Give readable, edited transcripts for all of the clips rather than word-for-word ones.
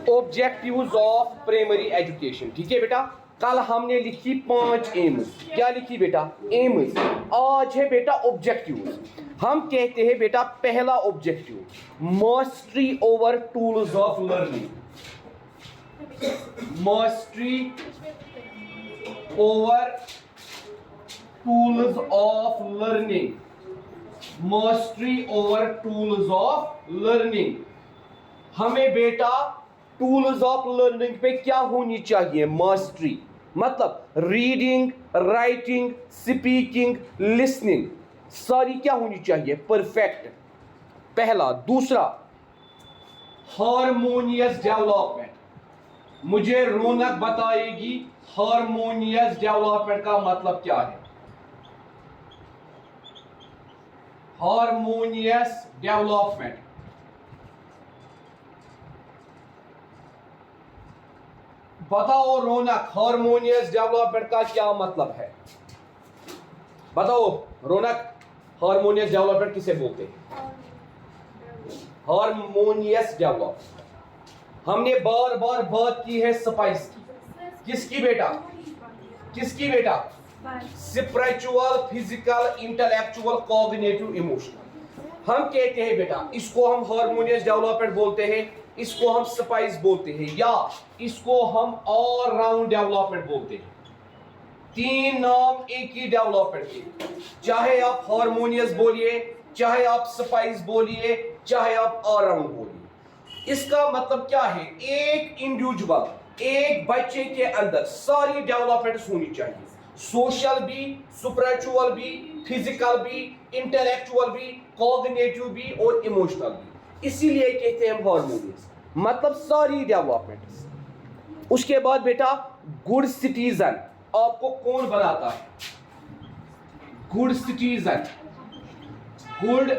Objectives of primary education. ठीक है बेटा, कल हमने लिखी 5 एम्स। क्या लिखी बेटा? एम्स। आज है बेटा ऑब्जेक्टिव्स। हम कहते हैं बेटा पहला objective mastery over tools of learning. Mastery over tools of learning. Mastery over tools of learning. हमें बेटा टूल्स ऑफ लर्निंग पे क्या होनी चाहिए? मास्टरी। मतलब रीडिंग, राइटिंग, स्पीकिंग, लिसनिंग सारी क्या होनी चाहिए? परफेक्ट। पहला। दूसरा हार्मोनियस डेवलपमेंट। मुझे रौनक बताएगी हार्मोनियस डेवलपमेंट का मतलब क्या है। Harmonious development. बताओ रौनक, हार्मोनियस डेवलपमेंट का क्या मतलब है? बताओ रौनक, हार्मोनियस डेवलपमेंट किसे बोलते हैं? Harmonious development. हमने बार बार बात की है स्पाइस की। किसकी बेटा? किसकी बेटा? Spiritual, physical, intellectual, cognitive, emotional. हम कहते हैं बेटा इसको हम हार्मोनियस डेवलपमेंट बोलते हैं, इसको हम स्पाइस बोलते हैं, या इसको हम ऑल राउंड डेवलपमेंट बोलते हैं। तीन नाम एक ही डेवलपमेंट के। चाहे आप हार्मोनियस बोलिए, चाहे आप स्पाइस बोलिए, चाहे आप ऑल राउंड बोलिए। इसका मतलब क्या है? एक इंडिविजुअल, एक बच्चे के अंदर सारी डेवलपमेंट होनी चाहिए। सोशल भी, स्पिरिचुअल भी, फिजिकल भी, इंटेलेक्चुअल भी, कॉग्निटिव भी और इमोशनल भी। इसीलिए कहते हैं हम हार्मोनियस, मतलब सारी डेवलपमेंट। उसके बाद बेटा गुड सिटीजन आपको कौन बनाता है? Good citizen. गुड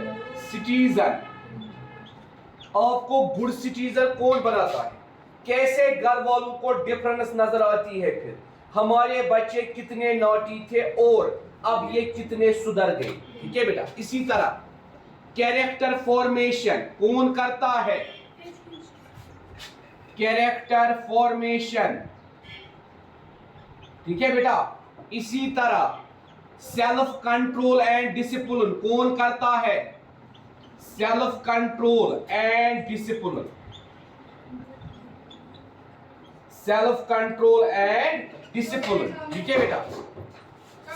सिटीजन आपको गुड सिटीजन कौन बनाता है? कैसे घर वालों को डिफरेंस नजर आती है फिर हमारे बच्चे कितने नॉटी थे और अब ये कितने सुधर गए। ठीक है बेटा, इसी तरह कैरेक्टर फॉर्मेशन कौन करता है? Character formation. ठीक है बेटा, इसी तरह सेल्फ कंट्रोल एंड डिसिप्लिन कौन करता है? Self control and discipline. Self control and discipline. ठीक है बेटा,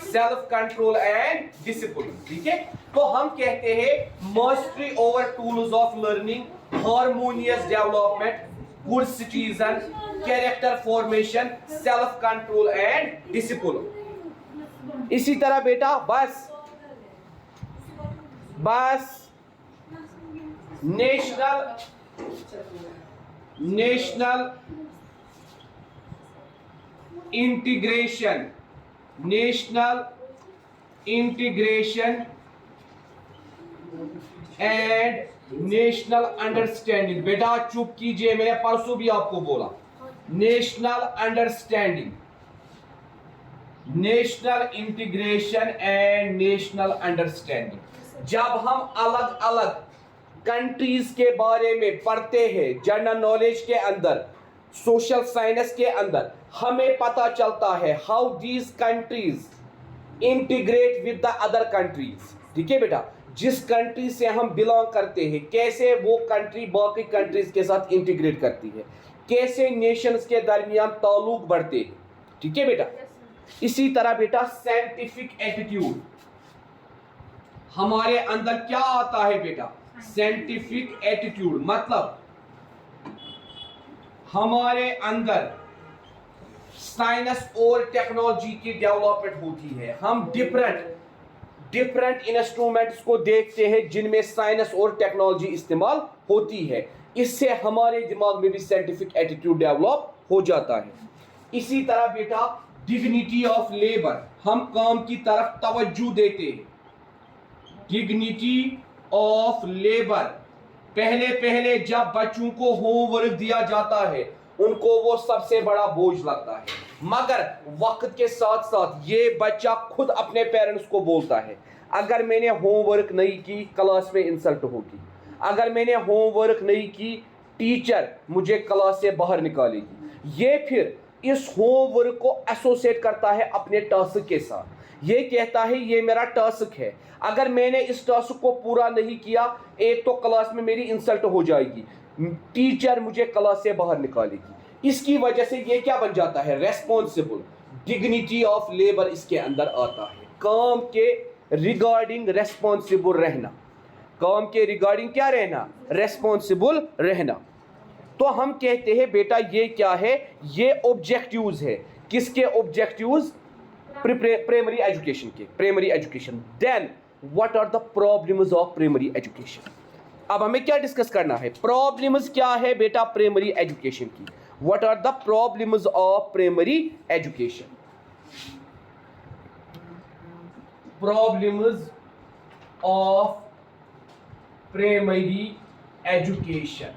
सेल्फ कंट्रोल एंड डिसिप्लिन। ठीक है, तो हम कहते हैं mastery over tools of learning, harmonious development, good citizen, character formation, self control and discipline. इसी तरह बेटा बस national integration, national integration and national understanding. बेटा चुप कीजिए, मैंने परसों भी आपको बोला national understanding, national integration and national understanding. जब हम अलग अलग कंट्रीज के बारे में पढ़ते हैं जनरल नॉलेज के अंदर, सोशल साइंस के अंदर, हमें पता चलता है how these countries integrate with the other countries. ठीक है बेटा, जिस कंट्री से हम बिलोंग करते हैं कैसे वो कंट्री बाकी कंट्रीज के साथ इंटीग्रेट करती है, कैसे नेशंस के दरमियान ताल्लुक बढ़ते हैं। ठीक है बेटा, इसी तरह बेटा साइंटिफिक एटीट्यूड हमारे अंदर क्या आता है बेटा? साइंटिफिक एटीट्यूड मतलब हमारे अंदर साइंस और टेक्नोलॉजी की डेवलपमेंट होती है। हम डिफरेंट इंस्ट्रूमेंट्स को देखते हैं जिनमें साइंस और टेक्नोलॉजी इस्तेमाल होती है। इससे हमारे दिमाग में भी साइंटिफिक एटीट्यूड डेवलप हो जाता है। इसी तरह बेटा डिग्निटी ऑफ लेबर, हम काम की तरफ तवज्जो देते हैं। डिग्निटी ऑफ लेबर, पहले जब बच्चों को होमवर्क दिया जाता है उनको वो सबसे बड़ा बोझ लगता है, मगर वक्त के साथ साथ ये बच्चा खुद अपने पेरेंट्स को बोलता है अगर मैंने होमवर्क नहीं की क्लास में इंसल्ट होगी, अगर मैंने होमवर्क नहीं की टीचर मुझे क्लास से बाहर निकालेगी। ये फिर इस होमवर्क को एसोसिएट करता है अपने टास्क के साथ। ये कहता है ये मेरा टास्क है, अगर मैंने इस टास्क को पूरा नहीं किया, एक तो क्लास में मेरी इंसल्ट हो जाएगी, टीचर मुझे क्लास से बाहर निकालेगी। इसकी वजह से ये क्या बन जाता है, रेस्पॉन्सिबल। डिग्निटी ऑफ लेबर इसके अंदर आता है, काम के रिगार्डिंग रेस्पॉन्सिबल रहना, काम के रिगार्डिंग क्या रहना, रेस्पॉन्सिबल रहना। तो हम कहते हैं बेटा ये क्या है, ये ऑब्जेक्टिव्स है। किसके ऑब्जेक्टिव्स, प्राइमरी एजुकेशन के, primary education. Then what are the problems of primary education. अब हमें क्या डिस्कस करना है, प्रॉब्लम्स क्या है बेटा प्राइमरी एजुकेशन की। What are the problems of primary education, problems of primary education.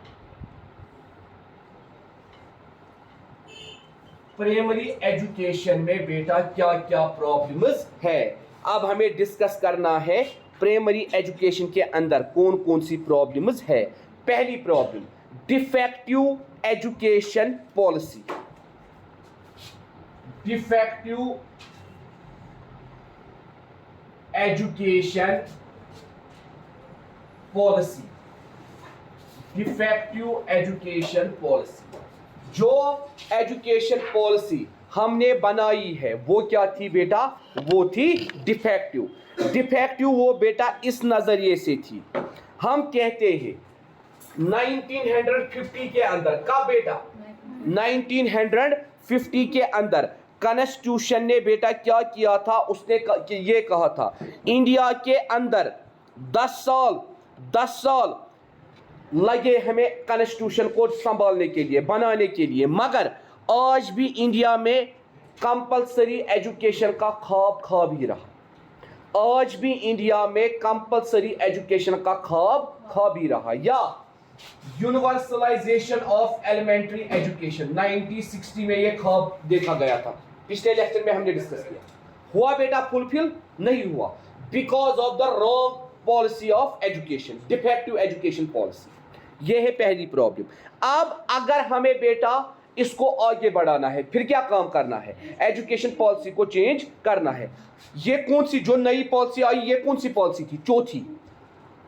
Primary education में बेटा क्या क्या प्रॉब्लम्स है, अब हमें डिस्कस करना है प्राइमरी एजुकेशन के अंदर कौन कौन सी प्रॉब्लम्स है। पहली problem, defective education policy. Defective education policy, defective education policy. जो एजुकेशन पॉलिसी हमने बनाई है वो क्या थी बेटा, वो थी डिफेक्टिव। डिफेक्टिव वो बेटा इस नजरिए से थी, हम कहते हैं 1950 के अंदर, कब बेटा 1950 के अंदर कॉन्स्टिट्यूशन ने बेटा क्या किया था, उसने ये कहा था इंडिया के अंदर 10 साल लगे हमें कॉन्स्टिट्यूशन को संभालने के लिए, बनाने के लिए, मगर आज भी इंडिया में कंपलसरी एजुकेशन का ख्वाब ही रहा। आज भी इंडिया में कंपलसरी एजुकेशन का ख्वाब ही रहा। या यूनिवर्सलाइजेशन ऑफ एलिमेंट्री एजुकेशन 1960 में यह ख्वाब देखा गया था, पिछले लेक्चर में हमने डिस्कस किया। हुआ बेटा फुलफिल नहीं हुआ, because of the wrong policy of education, defective education policy. यह है पहली प्रॉब्लम। अब अगर हमें बेटा इसको आगे बढ़ाना है, फिर क्या काम करना है, एजुकेशन पॉलिसी को चेंज करना है। ये कौन सी जो नई पॉलिसी आई, ये कौन सी पॉलिसी थी, चौथी।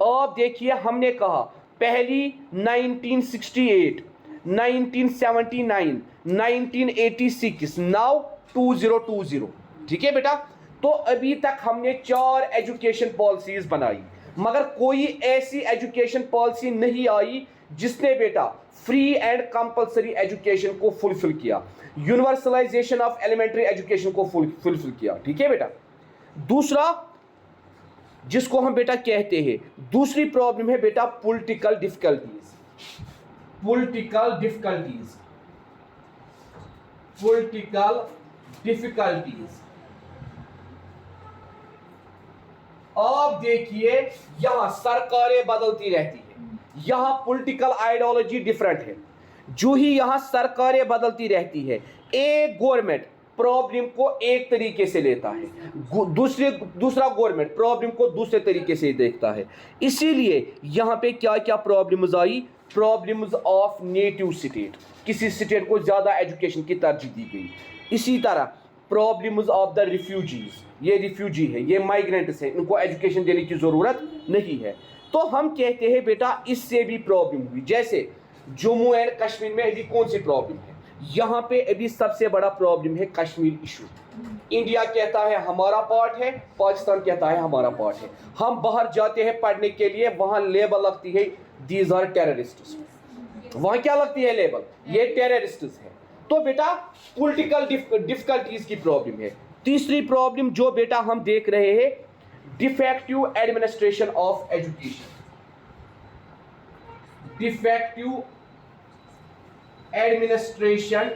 अब देखिए हमने कहा पहली 1968, 1979, 1986, नाउ 2020। ठीक है बेटा, तो अभी तक हमने 4 एजुकेशन पॉलिसीज बनाई, मगर कोई ऐसी एजुकेशन पॉलिसी नहीं आई जिसने बेटा फ्री एंड कंपलसरी एजुकेशन को फुलफिल किया, यूनिवर्सलाइजेशन ऑफ एलिमेंट्री एजुकेशन को फुलफिल किया। ठीक है बेटा, दूसरा जिसको हम बेटा कहते हैं, दूसरी प्रॉब्लम है बेटा political difficulties. Political difficulties, political difficulties. आप देखिए यहां सरकारें बदलती रहती है, यहां पॉलिटिकल आइडियोलॉजी डिफरेंट है। जो ही यहां सरकारें बदलती रहती है, एक गवर्नमेंट प्रॉब्लम को एक तरीके से लेता है, दूसरा गवर्नमेंट प्रॉब्लम को दूसरे तरीके से देखता है। इसीलिए यहां पे क्या क्या problems I, problems of native state, किसी स्टेट को ज्यादा एजुकेशन की तरजीह दी गई। इसी तरह प्रॉब्लम्स ऑफ द रिफ्यूजीज, ये रिफ्यूजी है, ये माइग्रेंट्स है, इनको एजुकेशन देने की जरूरत नहीं है। तो हम कहते हैं बेटा इससे भी प्रॉब्लम हुई। जैसे जम्मू एंड कश्मीर में अभी कौन सी प्रॉब्लम है, यहाँ पे अभी सबसे बड़ा प्रॉब्लम है कश्मीर इशू। इंडिया कहता है हमारा पार्ट है, पाकिस्तान कहता है हमारा पार्ट है। हम बाहर जाते हैं पढ़ने के लिए, वहां लेबल लगती है दीज आर टेररिस्ट्स। वहां क्या लगती है लेबल, ये टेररिस्ट्स है। तो बेटा पॉलिटिकल डिफिकल्टीज की प्रॉब्लम है। तीसरी प्रॉब्लम जो बेटा हम देख रहे हैं, defective administration of education. Defective administration,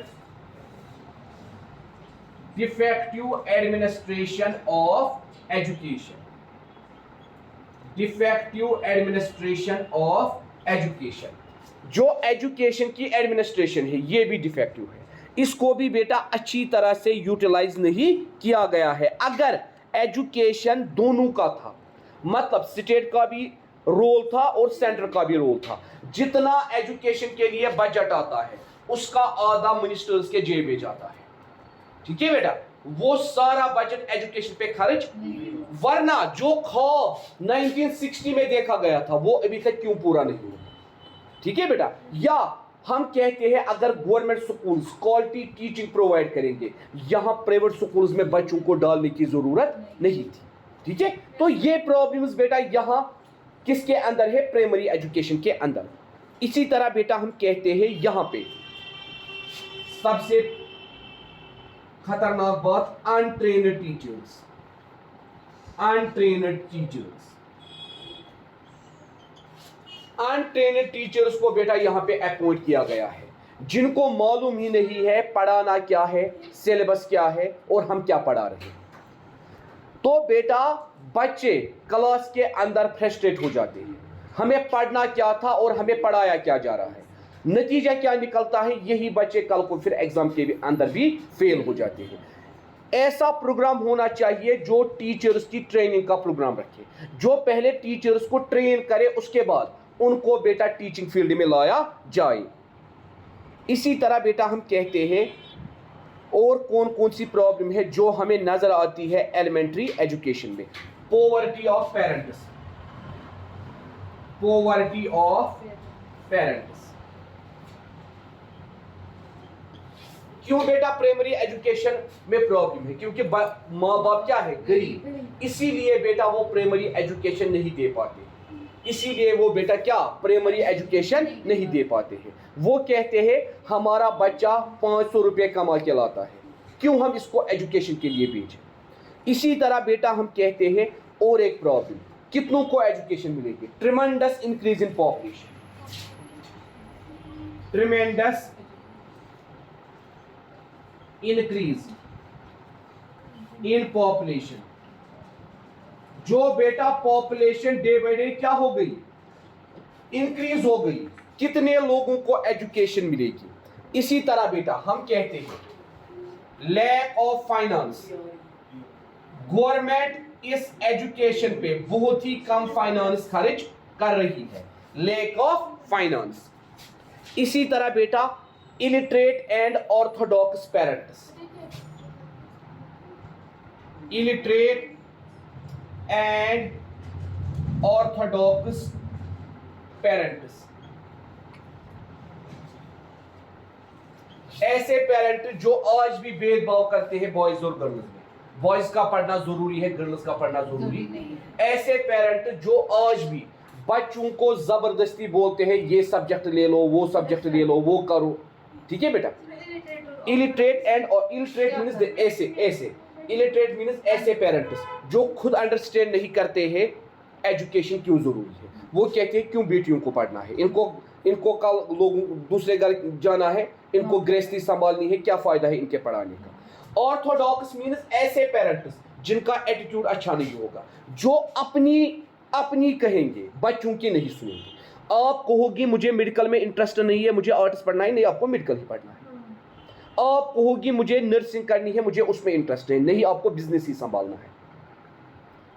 defective administration of education, defective administration of education. जो एजुकेशन की एडमिनिस्ट्रेशन है ये भी डिफेक्टिव है, इसको भी बेटा अच्छी तरह से यूटिलाइज नहीं किया गया है। अगर एजुकेशन दोनों का था, मतलब स्टेट का भी रोल था और सेंटर का भी रोल था। जितना एजुकेशन के लिए बजट आता है उसका आधा मिनिस्टर्स के जेब में जाता है। ठीक है बेटा, वो सारा बजट एजुकेशन पे खर्च, वरना जो ख्वाब 1960 में देखा गया था वो अभी तक क्यों पूरा नहीं हुआ। ठीक है बेटा, या हम कहते हैं अगर government schools quality teaching provide करेंगे, यहां प्राइवेट स्कूल्स में बच्चों को डालने की जरूरत नहीं थी। ठीक है, तो ये प्रॉब्लम्स बेटा यहां किसके अंदर है, प्राइमरी एजुकेशन के अंदर। इसी तरह बेटा हम कहते हैं यहां पे सबसे खतरनाक बात, untrained teachers. Untrained teachers, untrained teachers को बेटा यहां पे अपॉइंट किया गया है, जिनको मालूम ही नहीं है पढ़ाना क्या है, सिलेबस क्या है और हम क्या पढ़ा रहे हैं। तो बेटा बच्चे क्लास के अंदर फ्रस्ट्रेट हो जाते हैं, हमें पढ़ना क्या था और हमें पढ़ाया क्या जा रहा है, नतीजा क्या निकलता है, यही बच्चे कल को फिर एग्जाम के अंदर भी फेल हो जाते हैं। ऐसा प्रोग्राम होना चाहिए जो टीचर्स की ट्रेनिंग का प्रोग्राम रखे, जो पहले टीचर्स को ट्रेन करे, उसके बाद उनको बेटा टीचिंग फील्ड में लाया जाए। इसी तरह बेटा हम कहते हैं और कौन कौन सी प्रॉब्लम है जो हमें नजर आती है एलिमेंट्री एजुकेशन में। Poverty of parents, poverty of parents. क्यों बेटा प्राइमरी एजुकेशन में प्रॉब्लम है, क्योंकि माँ बाप क्या है, गरीब, इसीलिए बेटा वो प्राइमरी एजुकेशन नहीं दे पाते, इसीलिए वो बेटा क्या प्राइमरी एजुकेशन नहीं दे पाते हैं। वो कहते हैं हमारा बच्चा 500 रुपये कमा के लाता है, क्यों हम इसको एजुकेशन के लिए भेजें। इसी तरह बेटा हम कहते हैं और एक प्रॉब्लम, कितनों को एजुकेशन मिलेगी, tremendous increase in population, tremendous increase in population. जो बेटा पॉपुलेशन डे बाय डे क्या हो गई, इंक्रीज हो गई, कितने लोगों को एजुकेशन मिलेगी। इसी तरह बेटा हम कहते हैं लैक ऑफ फाइनेंस, गवर्नमेंट इस एजुकेशन पे बहुत ही कम फाइनेंस खर्च कर रही है, लैक ऑफ फाइनेंस। इसी तरह बेटा illiterate and Orthodox parents, illiterate and Orthodox parents, ऐसे पेरेंट जो आज भी भेदभाव करते हैं बॉयज और गर्ल्स में, बॉयज का पढ़ना जरूरी है, गर्ल्स का पढ़ना जरूरी नहीं है। ऐसे पेरेंट जो आज भी बच्चों को जबरदस्ती बोलते हैं ये सब्जेक्ट ले लो, वो सब्जेक्ट ले लो, वो करो। ठीक है बेटा, इलिटरेट एंड इलिटरेट मींस ऐसे ऐसे, इलिटरेट मींस ऐसे पेरेंट्स जो खुद अंडरस्टैंड नहीं करते हैं एजुकेशन क्यों जरूरी है। वो कहते हैं क्यों बेटियों को पढ़ना है, इनको कल लोगों दूसरे घर जाना है, इनको गृहस्थी संभालनी है, क्या फायदा है इनके पढ़ाने का। ऑर्थोडॉक्स मींस ऐसे पेरेंट्स जिनका एटीट्यूड अच्छा नहीं होगा, जो अपनी कहेंगे, बच्चों की नहीं सुनेंगे। आप कहोगी मुझे मेडिकल में इंटरेस्ट नहीं है, मुझे आर्ट्स पढ़ना है, नहीं आपको मेडिकल ही पढ़ना है। आप कहोगी मुझे नर्सिंग करनी है, मुझे उसमें इंटरेस्ट है, नहीं आपको बिजनेस ही संभालना है।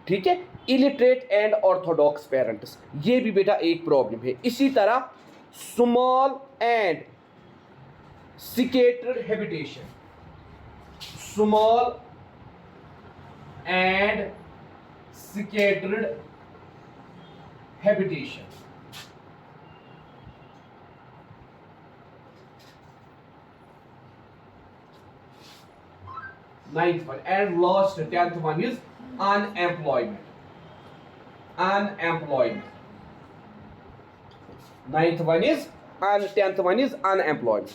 ठीक है, इलिटरेट एंड ऑर्थोडॉक्स पेरेंट्स, ये भी बेटा एक प्रॉब्लम है। इसी तरह small and scattered habitation, small and scattered habitation, ninth one, and last 10th one is unemployment, unemployment, 9th one is and 10th one is unemployment।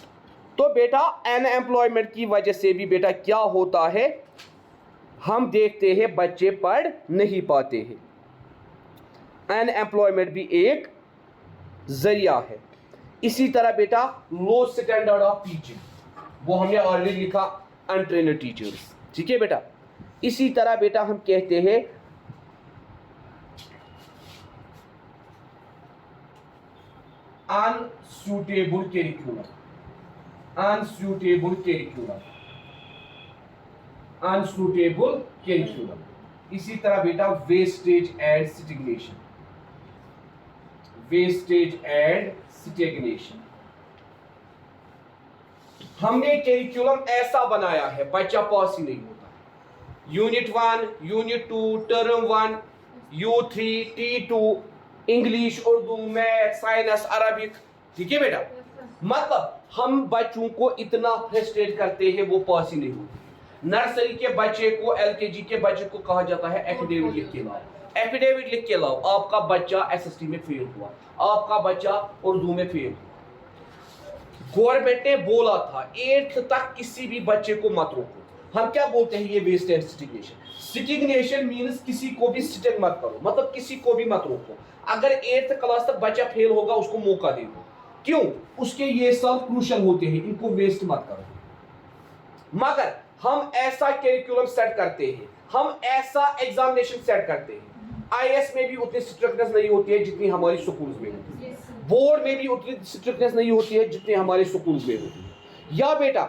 तो बेटा अनएम्प्लॉयमेंट की वजह से भी बेटा क्या होता है, हम देखते हैं बच्चे पढ़ नहीं पाते हैं। अनएम्प्लॉयमेंट भी एक जरिया है। इसी तरह बेटा लो स्टैंडर्ड ऑफ टीचिंग, वो हमने ऑलरेडी लिखा, अनट्रेन्ड टीचर्स। ठीक है बेटा, इसी तरह बेटा हम कहते हैं unsuitable curriculum, unsuitable curriculum, unsuitable curriculum. इसी तरह बेटा wastage and stagnation, wastage and stagnation. हमने करिकुलम ऐसा बनाया है बच्चा पास ही नहीं होता। Unit 1, unit 2, term 1, U3, T2, English, Urdu, math, science, Arabic, ठीक है बेटा। मतलब हम बच्चों को इतना फ्रस्ट्रेट करते हैं वो पास ही नहीं होते। नर्सरी के बच्चे को, LKG के बच्चे को कहा जाता है एफिडेविट लिख के लाओ, एफिडेविट लिख के लाओ, आपका बच्चा SST में फेल हुआ, आपका बच्चा उर्दू में फेल हुआ। गवर्नमेंट ने बोला था 8th तक किसी भी बच्चे को मत रोको। हम क्या बोलते हैं, ये वेस्ट एंड स्टिग्नेशन। स्टिग्नेशन मींस किसी को भी स्टिग मत करो, मतलब किसी को भी मत रोको। अगर 8th क्लास तक बच्चा फेल होगा उसको मौका दे दो। क्यों? उसके ये साल क्रूशल होते हैं, इनको वेस्ट मत करो। मगर हम ऐसा करिकुलम सेट करते हैं, हम ऐसा एग्जामिनेशन सेट करते हैं, IAS में भी उतनी स्ट्रिक्टनेस नहीं होती है जितनी हमारी स्कूल्स में होती है, बोर्ड में भी उतनी स्ट्रिक्टनेस नहीं होती है जितनी हमारे स्कूल्स में होती है। या बेटा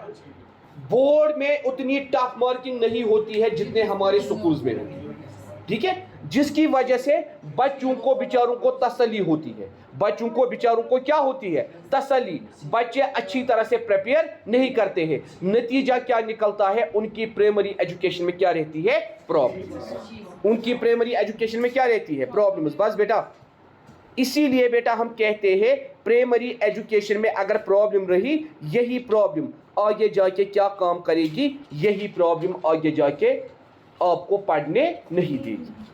बोर्ड में उतनी टफ मार्किंग नहीं होती है जितने हमारे स्कूल्स में होती है, ठीक है। जिसकी वजह से बच्चों को बेचारों को तसल्ली होती है, बच्चों को बेचारों को क्या होती है, तसल्ली। बच्चे अच्छी तरह से प्रिपेयर नहीं करते हैं, नतीजा क्या निकलता है, उनकी प्राइमरी एजुकेशन में क्या रहती है, प्रॉब्लम्स। उनकी प्राइमरी एजुकेशन में क्या रहती है, प्रॉब्लम्स। बस बेटा इसीलिए बेटा हम कहते हैं प्राइमरी एजुकेशन में अगर प्रॉब्लम रही, यही प्रॉब्लम आगे जाके क्या काम करेगी, यही प्रॉब्लम आगे जाके आपको पढ़ने नहीं देगी।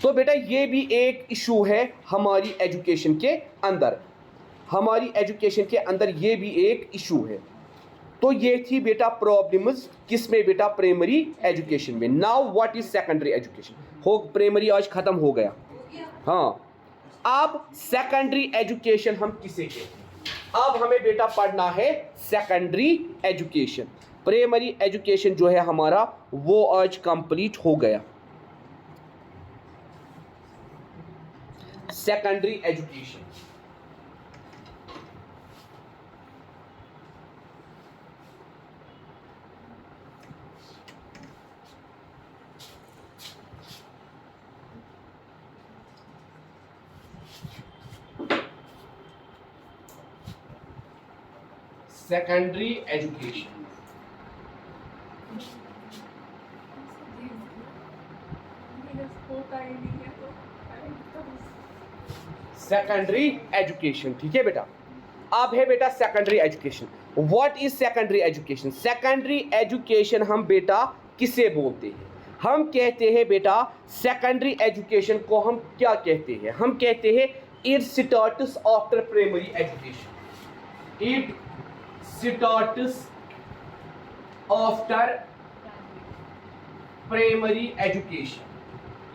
तो बेटा ये भी एक इशू है हमारी एजुकेशन के अंदर, हमारी एजुकेशन के अंदर ये भी एक इशू है। तो ये थी बेटा प्रॉब्लम्स किसमें बेटा, प्राइमरी एजुकेशन में। Now what is secondary education. हो प्राइमरी आज खत्म हो गया, हाँ। अब सेकेंडरी एजुकेशन हम किसे कहते हैं, अब हमें बेटा पढ़ना है सेकेंडरी एजुकेशन। प्राइमरी एजुकेशन जो है हमारा वो आज कंप्लीट हो गया। Secondary education, secondary education. Secondary education, ठीक है बेटा। अब है बेटा secondary education. What is secondary education. Secondary education हम बेटा किसे बोलते हैं, हम कहते हैं बेटा सेकेंडरी एजुकेशन को हम क्या कहते हैं, हम कहते हैं it starts after primary education. It starts after primary education.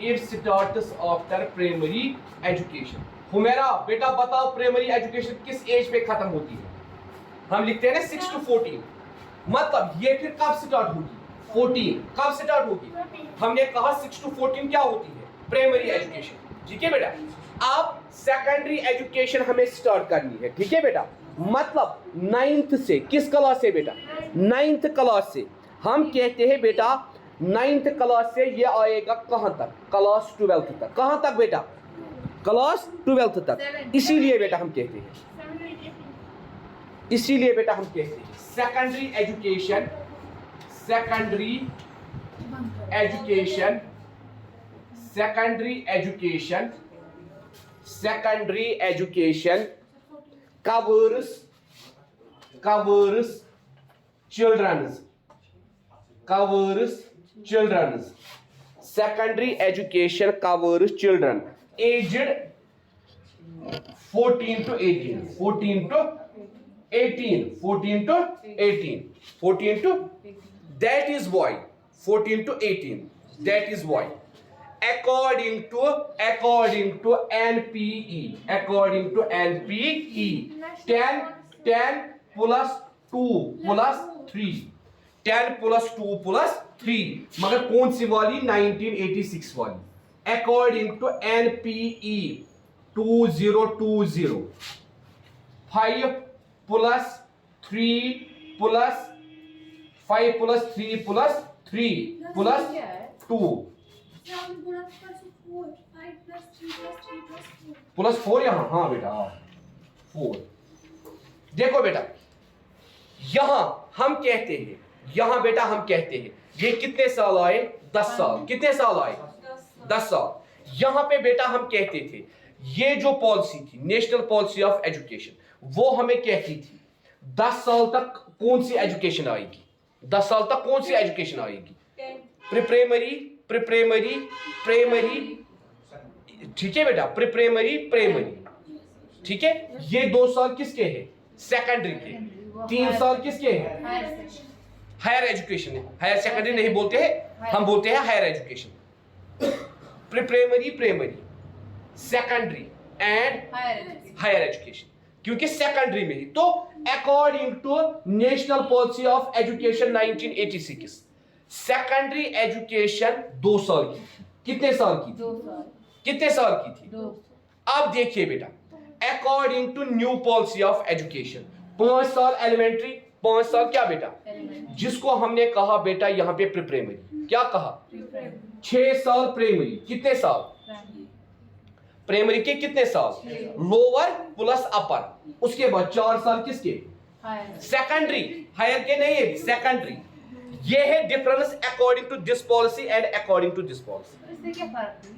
It starts after primary education. Humera बेटा बताओ प्राइमरी एजुकेशन किस एज पे खत्म होती है, हम लिखते हैं ना 6 to 14। मतलब ये फिर कब स्टार्ट होगी, 14। कब स्टार्ट होगी, हमने कहा 6 to 14 क्या होती है, प्राइमरी एजुकेशन, ठीक है बेटा। अब सेकेंडरी एजुकेशन हमें स्टार्ट करनी है, ठीक है बेटा। मतलब 9th से, किस क्लास से बेटा, 9th क्लास से। हम कहते हैं बेटा 9th क्लास से ये आएगा कहां तक, क्लास 12th तक। कहां तक बेटा, क्लास 12th तक। इसीलिए बेटा हम कहते हैं, इसीलिए बेटा हम कहते हैं secondary education, secondary education, secondary education, secondary education covers children's, covers children's। secondary education covers children aged 14 to 18, 14 to 18, 14 to 18, 14 to, that is why 14 to 18, that is why according to NPE, according to NPE 10 plus 2 plus 3, 10 plus 2 plus 3, मगर कौन सी वाली, 1986 वाली। according to NPE 2020 5 plus 3 plus 5 plus 3 plus 3 plus 2, +4 यहाँ, हाँ बेटा 4। देखो बेटा यहां हम कहते हैं, यहां बेटा हम कहते हैं ये कितने साल आए? 10 साल। कितने साल आए? 10 साल। यहां पे बेटा हम कहते थे ये जो पॉलिसी थी नेशनल पॉलिसी ऑफ एजुकेशन, वो हमें कहती थी 10 साल तक कौन सी एजुकेशन आएगी? 10 साल तक कौन सी एजुकेशन आएगी? प्री प्राइमरी, ठीक है बेटा, प्री प्राइमरी, ठीक है। ये 2 साल किसके हैं? सेकेंडरी के। 3 साल किसके हैं? हायर एजुकेशन है। हायर सेकेंडरी नहीं बोलते हैं, हम बोलते हैं higher education. Pre primary, secondary and higher education, क्योंकि सेकेंडरी में ही। तो according to national policy of education 1986 secondary education 2 साल की थी। कितने साल की? 2 साल। कितने साल की थी? 2। अब देखिए बेटा according to new policy of education 5 साल एलिमेंट्री, 5 साल क्या बेटा? जिसको हमने कहा बेटा यहाँ पे प्री प्राइमरी, क्या कहा? 6 साल प्राइमरी। कितने साल? प्राइमरी के कितने साल? लोअर प्लस अपर। उसके बाद 4 साल किसके? सेकेंडरी। हायर के नहीं है, सेकेंडरी। ये है difference according to this policy and according to this policy. इससे क्या फर्क है?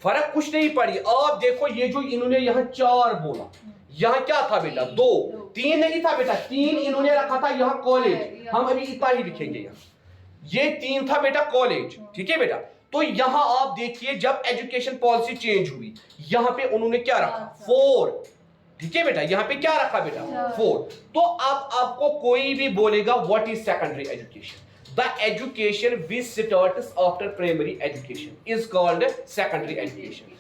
फर्क कुछ नहीं पड़ी। आप देखो ये जो इन्होंने यहाँ 4 बोला, यहाँ क्या था बेटा? 2। 3 नहीं था बेटा, 3 इन्होंने रखा था यहाँ कॉलेज। हम अभी इतना ही लिखेंगे यहाँ। ये 3 था बेटा कॉलेज, ठीक है बेटा। तो यहाँ आप देखिए जब एजुकेशन पॉलिसी चेंज हुई यहाँ पे उन्होंने क्या रखा? 4, ठीक है बेटा। यहाँ पे क्या रखा बेटा? 4। तो अब आपको कोई भी बोलेगा what is secondary education? The education which starts after primary education is called secondary education.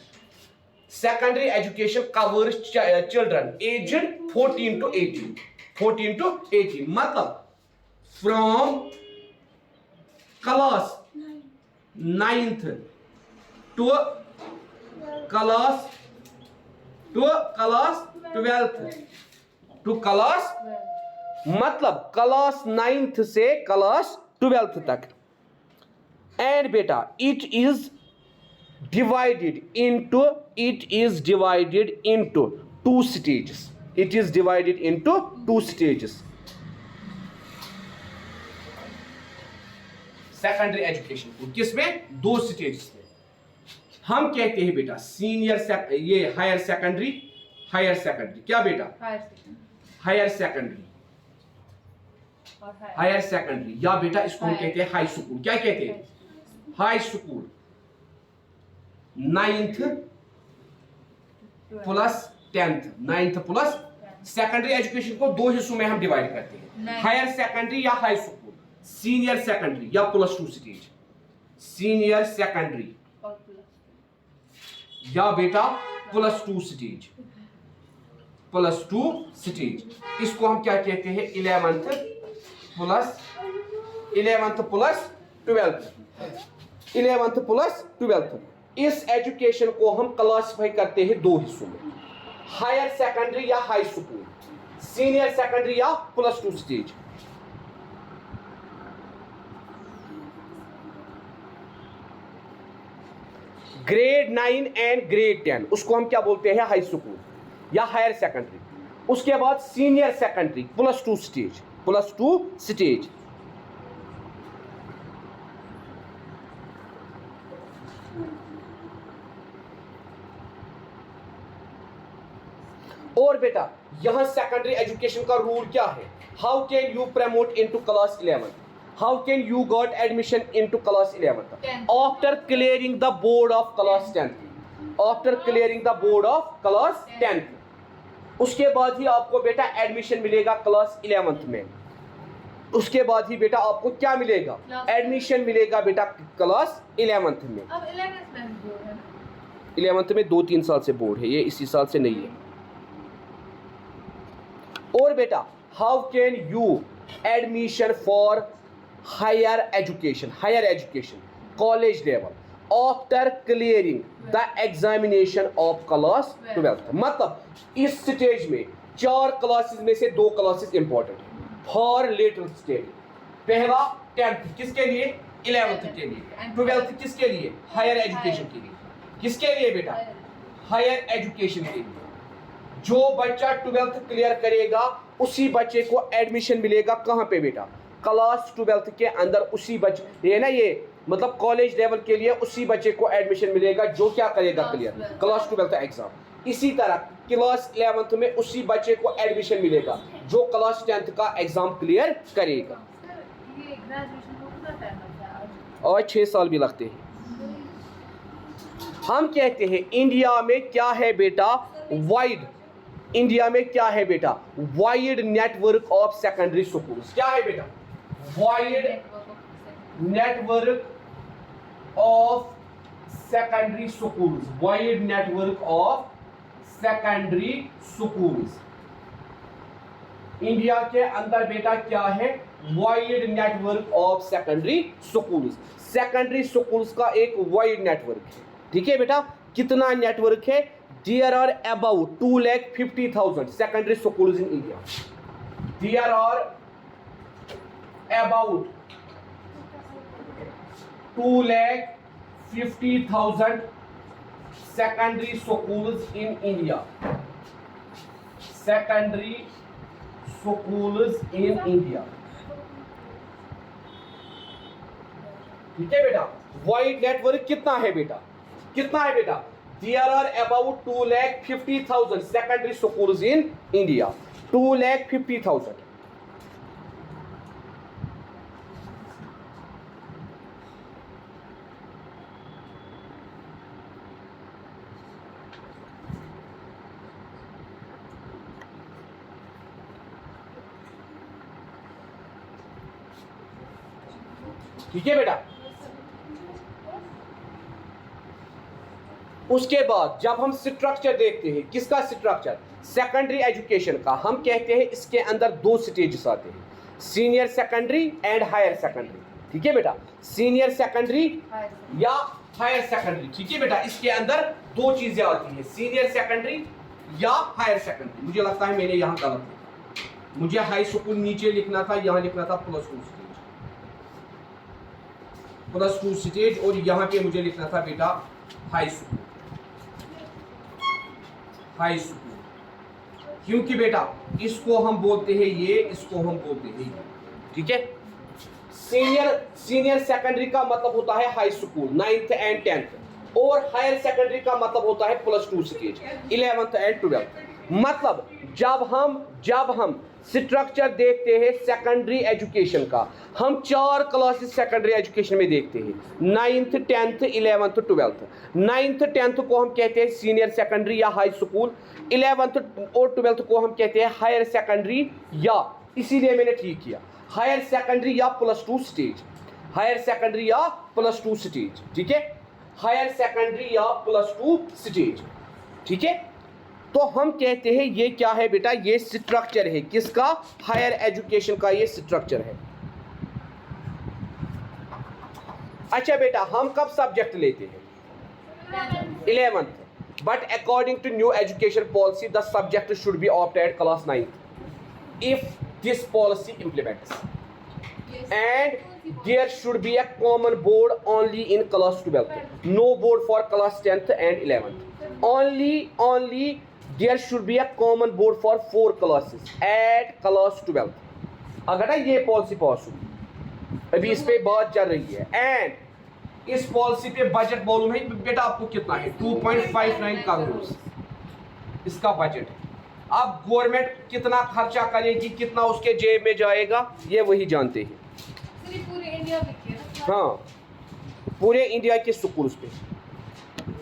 Secondary education covers children aged 14 to 18. 14 to 18 मतलब from class 9th to class 12th to class मतलब क्लास 9th से class 12th तक। And बेटा it is divided into 2 stages. It is divided into 2 stages. Secondary education को किसमें? 2 stages में। हम कहते हैं बेटा सीनियर ये हायर सेकेंडरी क्या बेटा? हायर सेकेंडरी या बेटा इसको हम कहते हैं हाई स्कूल। क्या कहते हैं? High school. 9th plus 10th, 9th plus. Secondary education को 2 हिस्सों में हम डिवाइड करते हैं, हायर सेकेंडरी या हाई स्कूल, सीनियर सेकेंडरी या +2 स्टेज। सीनियर सेकेंडरी या बेटा +2 स्टेज, +2 स्टेज। इसको हम क्या कहते हैं? 11th plus 12th। इस एजुकेशन को हम क्लासिफाई करते हैं 2 हिस्सों में, हायर सेकेंडरी या हाई स्कूल, सीनियर सेकेंडरी या +2 स्टेज। ग्रेड 9 एंड ग्रेड 10 उसको हम क्या बोलते हैं? हाई स्कूल या हायर सेकेंडरी। उसके बाद सीनियर सेकेंडरी +2 स्टेज, +2 स्टेज। और बेटा यहां सेकेंडरी एजुकेशन का रूल क्या है? How can you promote into class 11? How can you got admission into class 11? After clearing the board of class 10th। After clearing the board of class 10th उसके बाद ही आपको बेटा एडमिशन मिलेगा class 11th में। उसके बाद ही बेटा आपको क्या मिलेगा? एडमिशन मिलेगा बेटा क्लास 11th में। अब 11th में बोर्ड है, 11th में 2-3 साल से बोर्ड है, ये इसी साल से नहीं है। और बेटा how can you admission for higher education college level after clearing the examination of class 12th। मतलब इस स्टेज में 4 क्लासेस में से 2 क्लासेस इंपॉर्टेंट है फॉर लेटर स्टेज। पहला 10th किसके लिए? 11th के लिए। 12th किसके लिए? हायर एजुकेशन के लिए। किसके लिए बेटा? हायर एजुकेशन के लिए। जो बच्चा 12th क्लियर करेगा उसी बच्चे को एडमिशन मिलेगा कहाँ पे बेटा? क्लास 12th के अंदर उसी बच्चे, ये ना ये मतलब कॉलेज लेवल के लिए उसी बच्चे को एडमिशन मिलेगा जो क्या करेगा क्लियर क्लास 12th एग्जाम। इसी तरह क्लास 11th में उसी बच्चे को एडमिशन मिलेगा जो क्लास 10th का एग्जाम क्लियर करेगा। ये ग्रेजुएशन को कितना टाइम लगता है? और 6 साल भी लगते हैं। हम कहते हैं इंडिया में क्या है बेटा? वाइड, इंडिया में क्या है बेटा? Wide network of secondary schools. क्या है बेटा? Wide network of secondary schools. Wide network of secondary schools. India के अंदर बेटा क्या है? Wide network of secondary schools. Secondary schools का एक वाइड नेटवर्क है, ठीक है बेटा? कितना नेटवर्क है? There are about 2,50,000 secondary schools in India. There are about 2,50,000 secondary schools in India. Secondary schools in India. ठीक है बेटा? वाइड नेटवर्क कितना है बेटा? कितना है बेटा? There are about 2,50,000 secondary schools in India. 2,50,000. ठीक है बेटा? उसके बाद जब हम स्ट्रक्चर देखते हैं, किसका स्ट्रक्चर? सेकेंडरी एजुकेशन का। हम कहते हैं इसके अंदर 2 स्टेजेस आते हैं, senior secondary and higher secondary. ठीक है बेटा? सीनियर सेकेंडरी या हायर सेकेंडरी। ठीक है बेटा? इसके अंदर 2 चीजें आती हैं, सीनियर सेकेंडरी या हायर सेकेंडरी। मुझे लगता है मैंने यहाँ गलत लिखा, मुझे हाई स्कूल नीचे लिखना था, यहाँ लिखना था +2 स्टेज, +2 स्टेज, और यहाँ पे मुझे लिखना था बेटा हाई स्कूल। हाई स्कूल क्योंकि बेटा इसको हम बोलते हैं ये, इसको हम बोलते हैं ये। ठीक है? सीनियर सेकेंडरी का मतलब होता है high school 9th and 10th, और हायर सेकेंडरी का मतलब होता है +2 स्टेज 11th एंड 12th। मतलब जब हम स्ट्रक्चर देखते हैं सेकेंडरी एजुकेशन का, हम 4 क्लासेस सेकेंडरी एजुकेशन में देखते हैं, 9th 10th 11th 12th। 9th 10th को हम कहते हैं सीनियर सेकेंडरी या हाई स्कूल, 11th और 12th को हम कहते हैं हायर सेकेंडरी, या इसीलिए मैंने ठीक किया हायर सेकेंडरी या +2 स्टेज, हायर सेकेंडरी या +2 स्टेज। ठीक है? हायर सेकेंडरी या +2 स्टेज। ठीक है? तो हम कहते हैं ये क्या है बेटा? ये स्ट्रक्चर है, किसका? हायर एजुकेशन का ये स्ट्रक्चर है। अच्छा बेटा, हम कब सब्जेक्ट लेते हैं? 11th, but according to new education policy the subject should be opted at class 9th if this policy implements, and there should be a common board only in class 12th, no board for class 10th and 11th, only there should be a common board for 4 classes at class 12th। अगर ना ये policy पास हुई, अभी इस पे बात चल रही है, एंड इस पॉलिसी पे बजट मालूम है बेटा आपको कितना है? 2.59 करोड़ इसका बजट है। अब गवर्नमेंट कितना खर्चा करेगी, कितना उसके जेब में जाएगा, ये वही जानते हैं। पूरे इंडिया में हाँ, पूरे इंडिया के स्कूल्स पे।